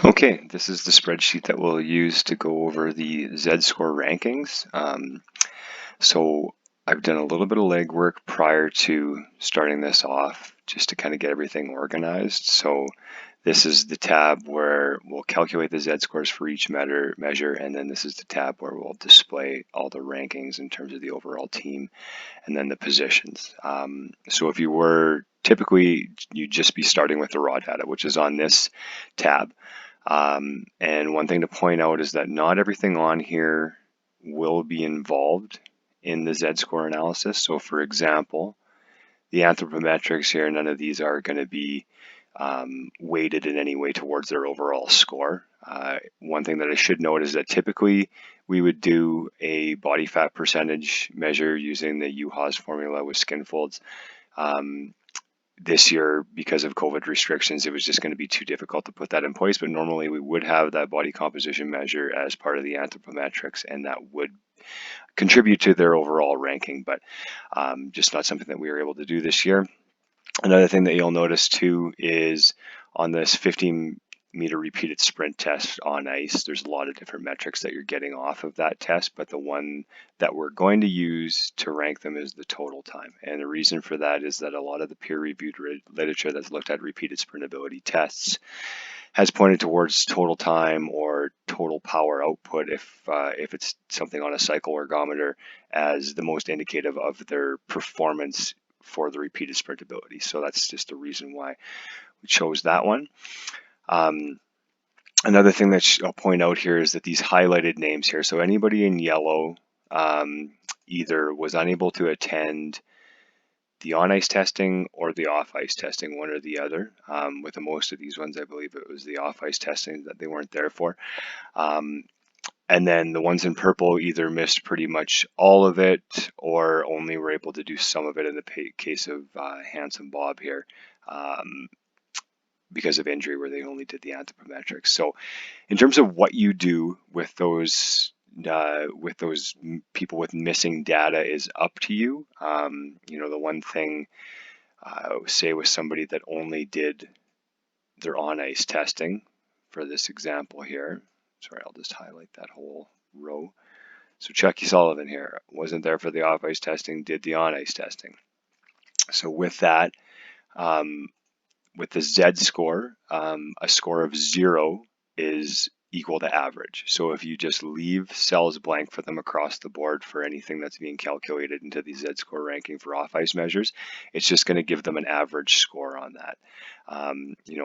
Okay, this is the spreadsheet that we'll use to go over the Zed Score Rankings. So I've done a little bit of legwork prior to starting this off just to kind of get everything organized. So this is the tab where we'll calculate the Z scores for each measure, and then this is the tab where we'll display all the rankings in terms of the overall team and then the positions. So if you were typically, you'd just be starting with the raw data, which is on this tab. And one thing to point out is that not everything on here will be involved in the Z-score analysis. So for example, the anthropometrics here, none of these are going to be weighted in any way towards their overall score. One thing that I should note is that typically we would do a body fat percentage measure using the UHAS formula with skin folds. This year, because of COVID restrictions, it was just going to be too difficult to put that in place, but normally we would have that body composition measure as part of the anthropometrics, and that would contribute to their overall ranking, but just not something that we were able to do this year. Another thing that you'll notice too is on this 15-meter repeated sprint test on ice, there's a lot of different metrics that you're getting off of that test, but the one that we're going to use to rank them is the total time. And the reason for that is that a lot of the peer-reviewed literature that's looked at repeated sprint ability tests has pointed towards total time or total power output if it's something on a cycle ergometer as the most indicative of their performance for the repeated sprint ability. So that's just the reason why we chose that one. Another thing that I'll point out here is that these highlighted names here, so anybody in yellow either was unable to attend the on-ice testing or the off-ice testing, one or the other. With most of these ones, I believe it was the off-ice testing that they weren't there for. And then the ones in purple either missed pretty much all of it or only were able to do some of it in the case of Handsome Bob here because of injury where they only did the anthropometrics. So in terms of what you do with those people with missing data is up to you. The one thing say with somebody that only did their on-ice testing for this example here. Sorry, I'll just highlight that whole row. So Chucky Sullivan here wasn't there for the off-ice testing, did the on-ice testing. So with that, with the Z score, a score of 0 is equal to average. So if you just leave cells blank for them across the board for anything that's being calculated into the Z score ranking for off-ice measures, it's just going to give them an average score on that.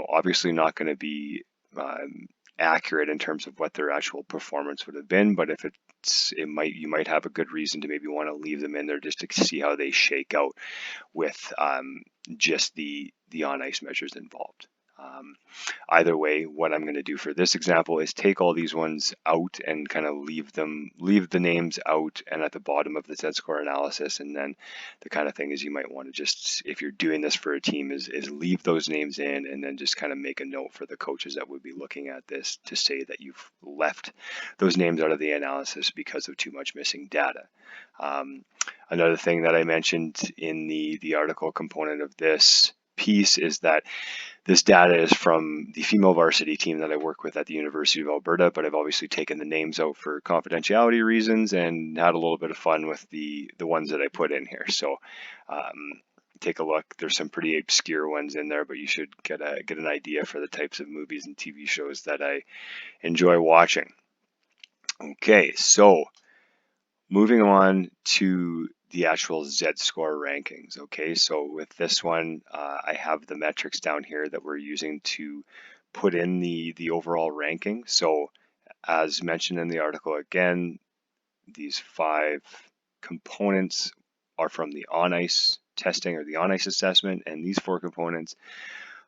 Obviously not going to be accurate in terms of what their actual performance would have been, but if you might have a good reason to maybe want to leave them in there just to see how they shake out with just the on-ice measures involved. Either way, what I'm going to do for this example is take all these ones out and kind of leave the names out and at the bottom of the Z-score analysis. And then the kind of thing is you might want to just, if you're doing this for a team, is leave those names in and then just kind of make a note for the coaches that would be looking at this to say that you've left those names out of the analysis because of too much missing data. Another thing that I mentioned in the article component of this piece is that this data is from the female varsity team that I work with at the University of Alberta, but I've obviously taken the names out for confidentiality reasons and had a little bit of fun with the ones that I put in here. So take a look. There's some pretty obscure ones in there, but you should get an idea for the types of movies and TV shows that I enjoy watching. Okay, so moving on to the actual Z score rankings. Okay, so with this one, I have the metrics down here that we're using to put in the overall ranking. So as mentioned in the article, again, these 5 components are from the on-ice testing or the on-ice assessment, and these 4 components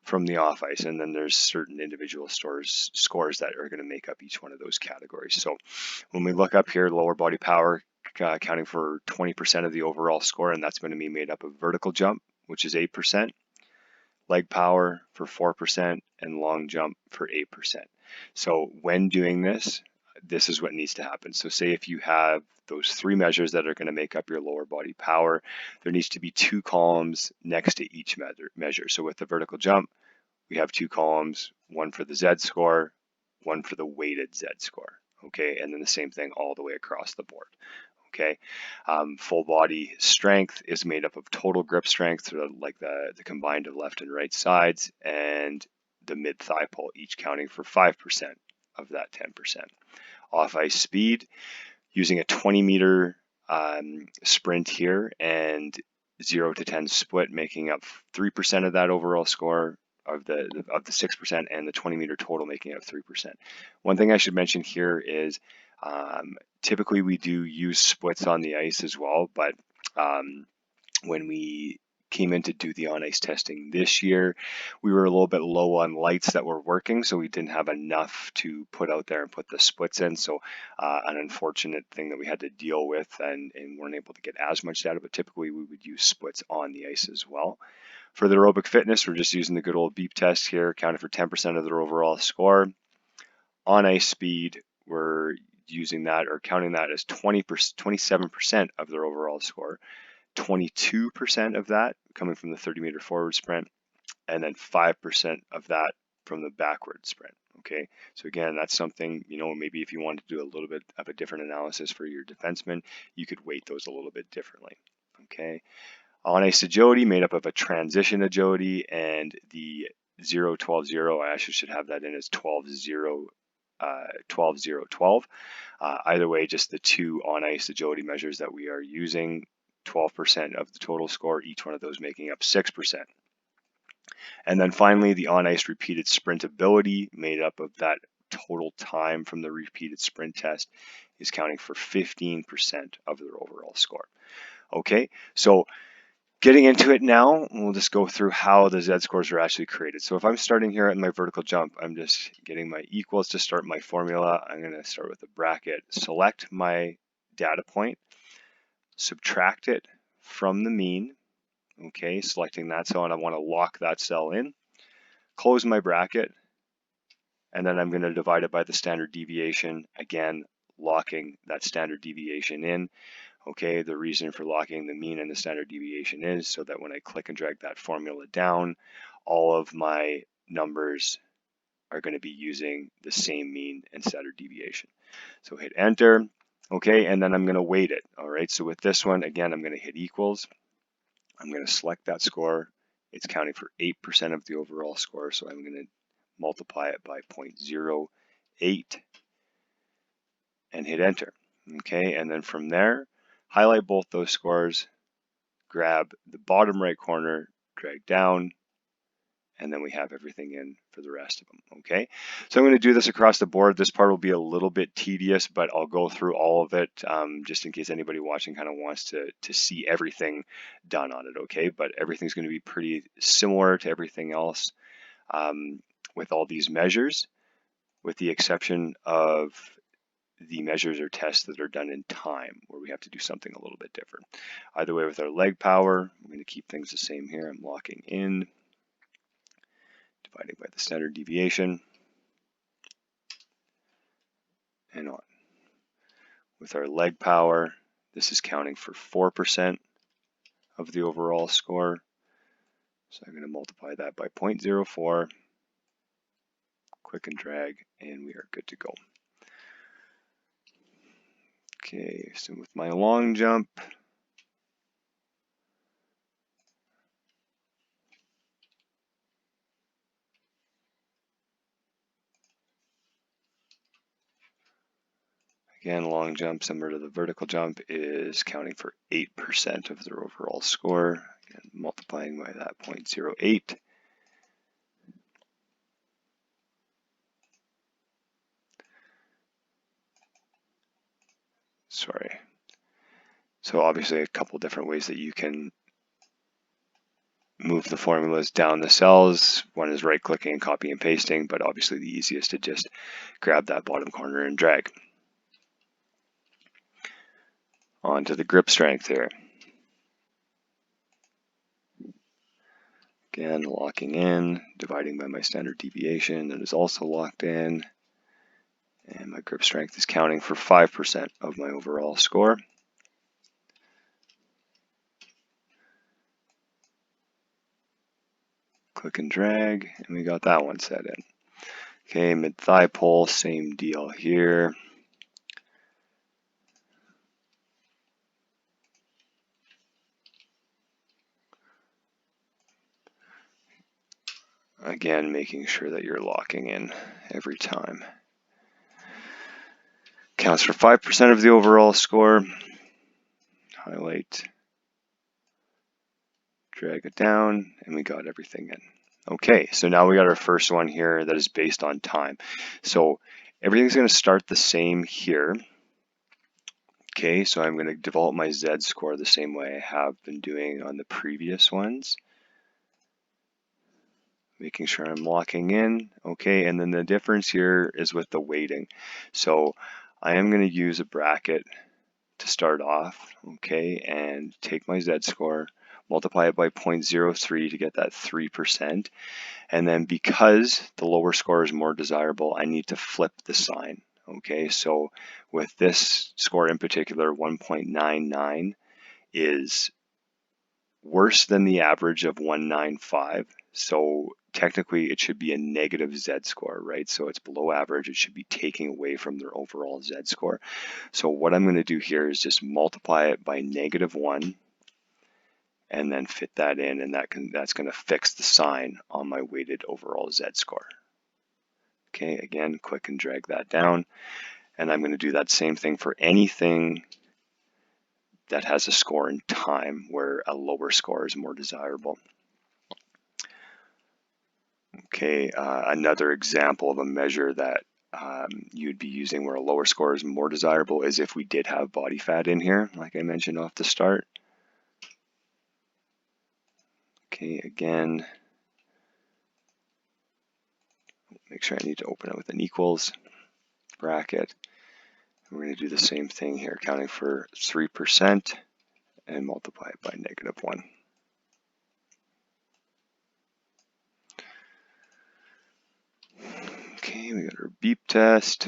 from the off-ice, and then there's certain individual scores that are going to make up each one of those categories. So when we look up here, lower body power accounting for 20% of the overall score, and that's going to be made up of vertical jump, which is 8%, leg power for 4%, and long jump for 8%. So when doing this, this is what needs to happen. So say if you have those 3 measures that are going to make up your lower body power, there needs to be 2 columns next to each measure. So with the vertical jump, we have 2 columns, one for the Z score, one for the weighted Z score. Okay, and then the same thing all the way across the board. Okay, full body strength is made up of total grip strength, like the combined of left and right sides, and the mid thigh pull, each counting for 5% of that 10%. Off ice speed, using a 20-meter sprint here and 0 to 10 split, making up 3% of that overall score of the 6%, and the 20-meter total making up 3%. One thing I should mention here is typically we do use splits on the ice as well, but when we came in to do the on-ice testing this year, we were a little bit low on lights that were working, so we didn't have enough to put out there and put the splits in. So an unfortunate thing that we had to deal with, and weren't able to get as much data, but typically we would use splits on the ice as well. For the aerobic fitness, we're just using the good old beep test here, counting for 10% of their overall score. On ice speed, we're using that or counting that as 27% of their overall score. 22% of that coming from the 30-meter forward sprint, and then 5% of that from the backward sprint. Okay, so again, that's something, maybe if you wanted to do a little bit of a different analysis for your defensemen, you could weight those a little bit differently. Okay, on ice agility made up of a transition agility and the 0-12-0. I actually should have that in as 12-0, 12-0-12. Either way, just the two on ice agility measures that we are using. 12% of the total score, each one of those making up 6%. And then finally, the on-ice repeated sprint ability, made up of that total time from the repeated sprint test, is counting for 15% of their overall score. Okay, so getting into it now, we'll just go through how the Z scores are actually created. So if I'm starting here at my vertical jump, I'm just getting my equals to start my formula. I'm going to start with a bracket, select my data point, subtract it from the mean, okay, selecting that cell, and I want to lock that cell in, close my bracket, and then I'm going to divide it by the standard deviation, again, locking that standard deviation in. Okay, the reason for locking the mean and the standard deviation is so that when I click and drag that formula down, all of my numbers are going to be using the same mean and standard deviation. So hit enter. Okay, and then I'm going to weight it. All right, so with this one, again, I'm going to hit equals. I'm going to select that score. It's counting for 8% of the overall score, so I'm going to multiply it by 0.08 and hit enter. Okay, and then from there, highlight both those scores, grab the bottom right corner, drag down, and then we have everything in for the rest of them. Okay, so I'm going to do this across the board. This part will be a little bit tedious, but I'll go through all of it just in case anybody watching kind of wants to see everything done on it. Okay, but everything's going to be pretty similar to everything else with all these measures, with the exception of the measures or tests that are done in time, where we have to do something a little bit different. Either way, with our leg power, I'm going to keep things the same here. I'm locking in, dividing by the standard deviation, and on. With our leg power, this is counting for 4% of the overall score. So I'm going to multiply that by 0.04, click and drag, and we are good to go. Okay, so with my long jump, again, long jump, similar to the vertical jump, is counting for 8% of their overall score. Again, multiplying by that 0.08. Sorry. So obviously a couple different ways that you can move the formulas down the cells. One is right clicking and copy and pasting, but obviously the easiest to just grab that bottom corner and drag. Onto the grip strength here. Again, locking in, dividing by my standard deviation that is also locked in. And my grip strength is counting for 5% of my overall score. Click and drag, and we got that one set in. Okay, mid-thigh pull, same deal here. Again, making sure that you're locking in every time. Counts for 5% of the overall score. Highlight, drag it down, and we got everything in. Okay, so now we got our first one here that is based on time. So everything's going to start the same here. Okay, so I'm going to develop my Z score the same way I have been doing on the previous ones. Making sure I'm locking in. Okay, and then the difference here is with the weighting. So I am going to use a bracket to start off, okay, and take my Z score, multiply it by 0.03 to get that 3%. And then because the lower score is more desirable, I need to flip the sign. Okay, so with this score in particular, 1.99 is worse than the average of 195. So technically it should be a negative Z score, right? So it's below average. It should be taking away from their overall Z score. So what I'm going to do here is just multiply it by -1 and then fit that in, and that's going to fix the sign on my weighted overall Z score. Okay, again, click and drag that down, and I'm going to do that same thing for anything that has a score in time where a lower score is more desirable. Okay, another example of a measure that you'd be using where a lower score is more desirable is if we did have body fat in here, like I mentioned off the start. Okay, again, make sure I need to open it with an equals bracket. We're going to do the same thing here, counting for 3% and multiply it by -1. Okay, we got our beep test.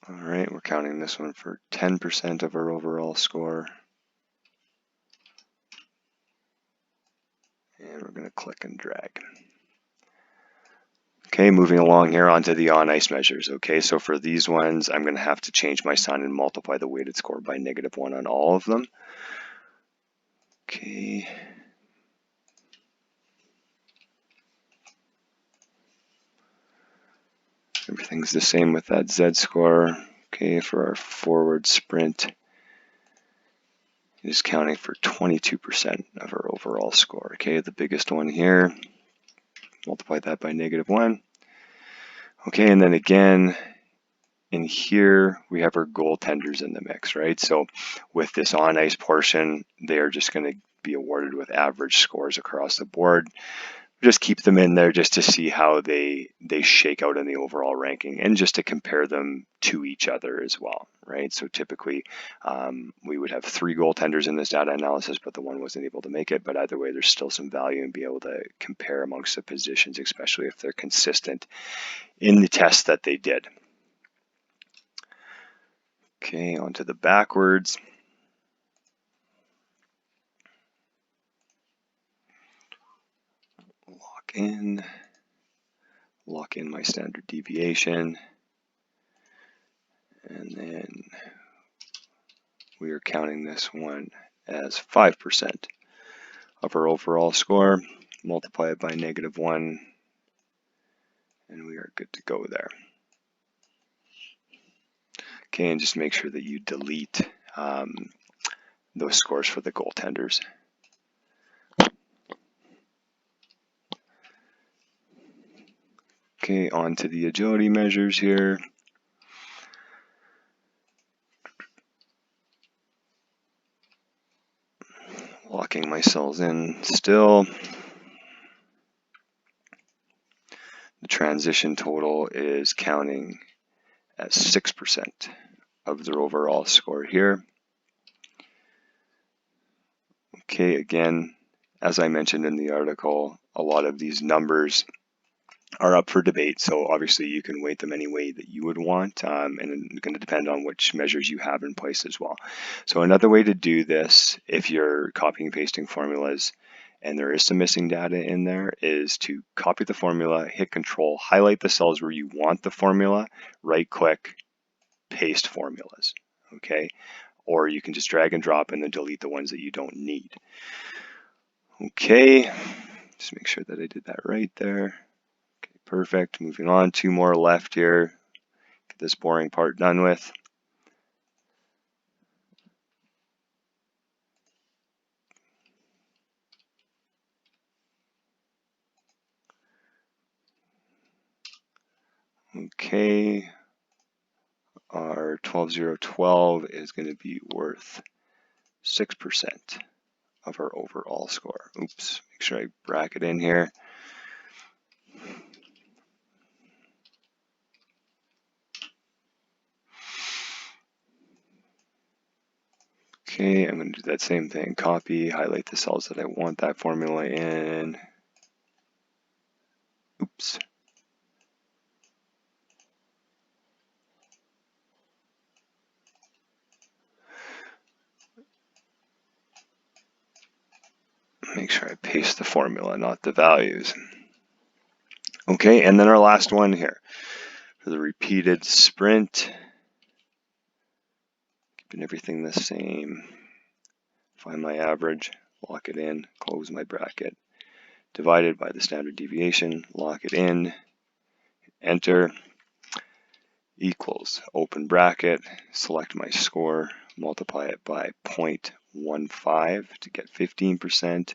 All right, we're counting this one for 10% of our overall score. And we're going to click and drag. Okay, moving along here onto the on-ice measures. Okay, so for these ones, I'm going to have to change my sign and multiply the weighted score by -1 on all of them. Okay. Everything's the same with that Z score. Okay, for our forward sprint, it is counting for 22% of our overall score. Okay, the biggest one here, multiply that by -1. Okay, and then again, in here, we have our goaltenders in the mix, right? So with this on-ice portion, they are just going to be awarded with average scores across the board. Just keep them in there just to see how they shake out in the overall ranking and just to compare them to each other as well, right? So typically we would have 3 goaltenders in this data analysis, but the one wasn't able to make it. But either way, there's still some value in being able to compare amongst the positions, especially if they're consistent in the test that they did. Okay, onto the backwards. Lock in my standard deviation, and then we are counting this one as 5% of our overall score. Multiply it by -1, and we are good to go there. Okay, and just make sure that you delete those scores for the goaltenders. Okay, on to the agility measures here. Locking my cells in still. The transition total is counting as 6% of their overall score here. Okay, again, as I mentioned in the article, a lot of these numbers are up for debate. So obviously you can weight them any way that you would want, and it's going to depend on which measures you have in place as well. So another way to do this, if you're copying and pasting formulas and there is some missing data in there, is to copy the formula, hit Control, highlight the cells where you want the formula, right click, paste formulas, okay? Or you can just drag and drop and then delete the ones that you don't need. Okay, just make sure that I did that right there. Okay, perfect. Moving on, 2 more left here. Get this boring part done with. Okay, our 12012 is going to be worth 6% of our overall score. Oops, make sure I bracket in here. Okay, I'm going to do that same thing. Copy, highlight the cells that I want that formula in. Oops. Make sure I paste the formula, not the values. Okay, and then our last one here. For the repeated sprint, keeping everything the same. Find my average, lock it in, close my bracket. Divided by the standard deviation, lock it in, enter, equals, open bracket, select my score, multiply it by 0.15 to get 15%,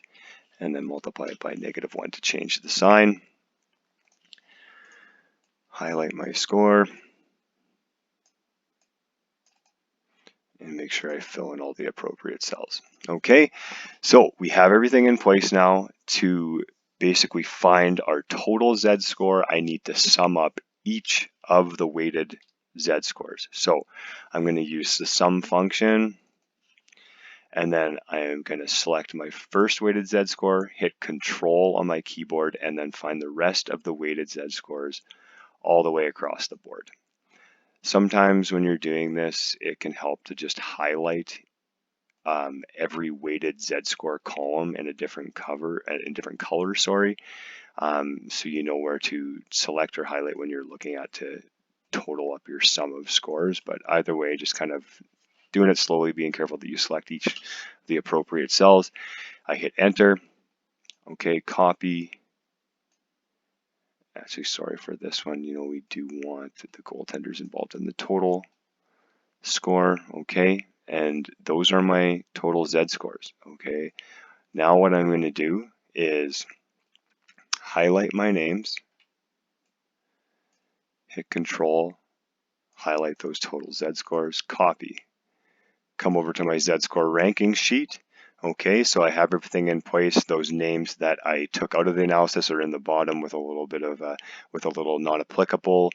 and then multiply it by -1 to change the sign. Highlight my score, and make sure I fill in all the appropriate cells. Okay, so we have everything in place now. To basically find our total Z score, I need to sum up each of the weighted Z scores. So I'm going to use the sum function, and then I am going to select my first weighted Z score, hit Control on my keyboard, and then find the rest of the weighted Z scores all the way across the board. Sometimes when you're doing this, it can help to just highlight every weighted Z score column in a different color, so you know where to select or highlight when you're looking at to total up your sum of scores. But either way, just kind of doing it slowly, being careful that you select each of the appropriate cells. I hit enter. Okay, copy. Actually, sorry for this one. We do want the goaltenders involved in the total score. Okay, and those are my total Z scores. Okay, now what I'm going to do is highlight my names, hit Control, highlight those total Z scores, copy, come over to my Z Score Rankings sheet. Okay, so I have everything in place. Those names that I took out of the analysis are in the bottom with a little bit of with a little not-applicable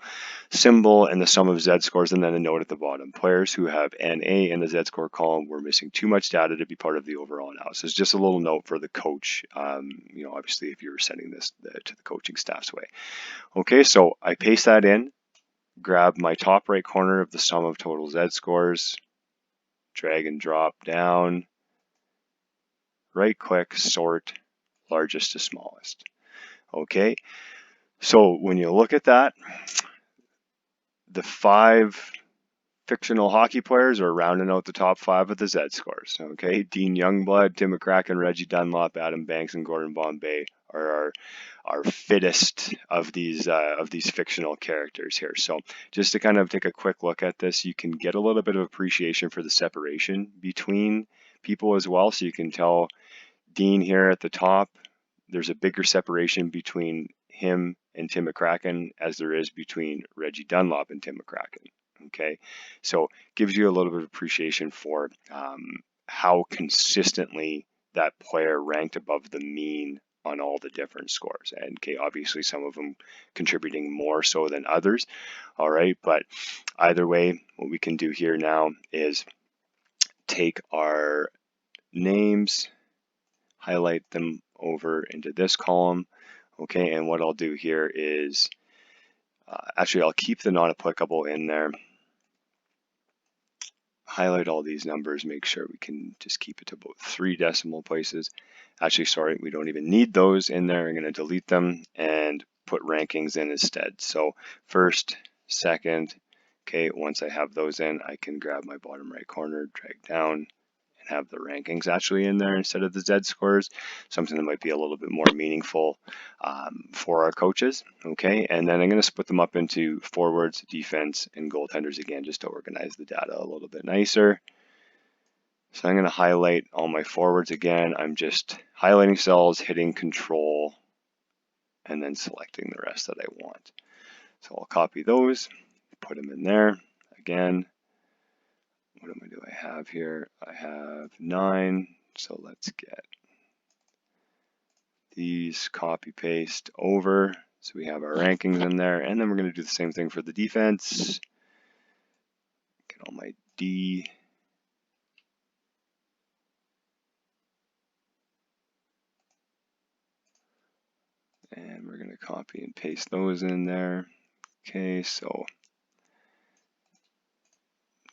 symbol and the sum of Z scores, and then a note at the bottom. Players who have NA in the Z score column were missing too much data to be part of the overall analysis. Just a little note for the coach. Obviously, if you're sending this to the coaching staff's way. Okay, so I paste that in, grab my top right corner of the sum of total Z scores, drag and drop down, right click, sort, largest to smallest. Okay, so when you look at that, the 5 fictional hockey players are rounding out the top 5 of the Z scores. Okay, Dean Youngblood, Tim McCracken, Reggie Dunlop, Adam Banks, and Gordon Bombay are our fittest of these fictional characters here. So just to kind of take a quick look at this, you can get a little bit of appreciation for the separation between people as well. So you can tell Dean here at the top, there's a bigger separation between him and Tim McCracken as there is between Reggie Dunlop and Tim McCracken. Okay, so gives you a little bit of appreciation for how consistently that player ranked above the mean on all the different scores. And okay, obviously some of them contributing more so than others. All right, but either way, what we can do here now is take our names, highlight them over into this column. Okay, and what I'll do here is, actually I'll keep the non-applicable in there, highlight all these numbers, make sure we can just keep it to about 3 decimal places. Actually, sorry, we don't even need those in there. I'm going to delete them and put rankings in instead. So first, second, okay, once I have those in, I can grab my bottom right corner, drag down, and have the rankings actually in there instead of the Z scores, something that might be a little bit more meaningful for our coaches. Okay, and then I'm going to split them up into forwards, defense, and goaltenders again, just to organize the data a little bit nicer. So I'm going to highlight all my forwards again. I'm just highlighting cells, hitting control, and then selecting the rest that I want. So I'll copy those, put them in there. Again, what do I have here? I have 9. So let's get these, copy paste over. So we have our rankings in there. And then we're going to do the same thing for the defense. Get all my D. And we're going to copy and paste those in there. Okay, so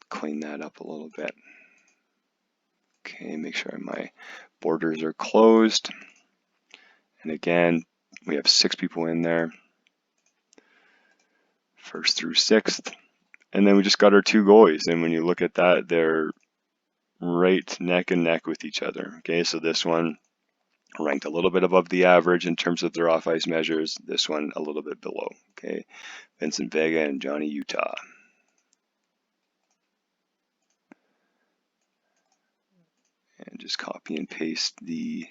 clean that up a little bit. Okay, make sure my borders are closed. And again, we have 6 people in there, 1st through 6th. And then we just got our 2 goalies. And when you look at that, they're right neck and neck with each other. Okay, so this one ranked a little bit above the average in terms of their off-ice measures. This one a little bit below. Okay, Vincent Vega and Johnny Utah. And just copy and paste the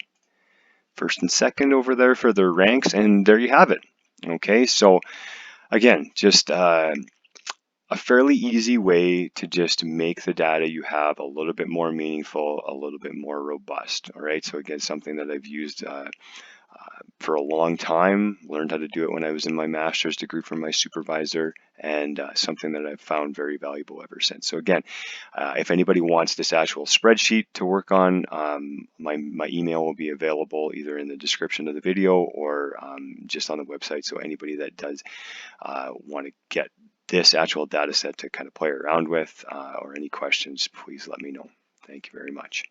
1st and 2nd over there for their ranks, and there you have it. Okay, so again, just a fairly easy way to just make the data you have a little bit more meaningful, a little bit more robust. All right, so again, something that I've used for a long time, learned how to do it when I was in my master's degree from my supervisor, and something that I've found very valuable ever since. So again, if anybody wants this actual spreadsheet to work on, my email will be available either in the description of the video or just on the website. So anybody that does want to get this actual data set to kind of play around with or any questions, please let me know. Thank you very much.